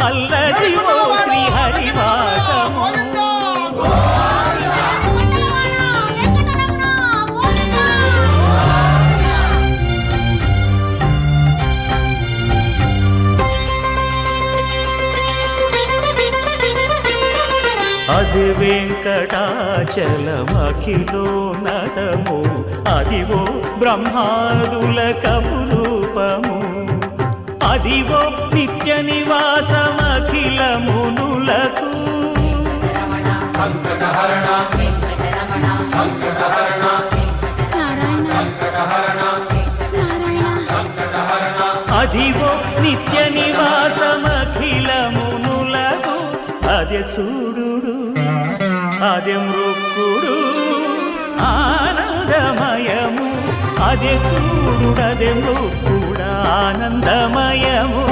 అల్లదివో శ్రీహరివాసము. అది వెంకటాచలమఖిలో నటము, అదివో బ్రహ్మాదుల కపురూపము, అదివో నిత్య నివాసమఖిల మునులకు. అదివో నిత్య నివాసమఖిల మునులకు. అదే చూడు అదే మృక్కుడు ఆనందమయము, అదే చూడు అదే మృక్కుడు ఆనందమయము.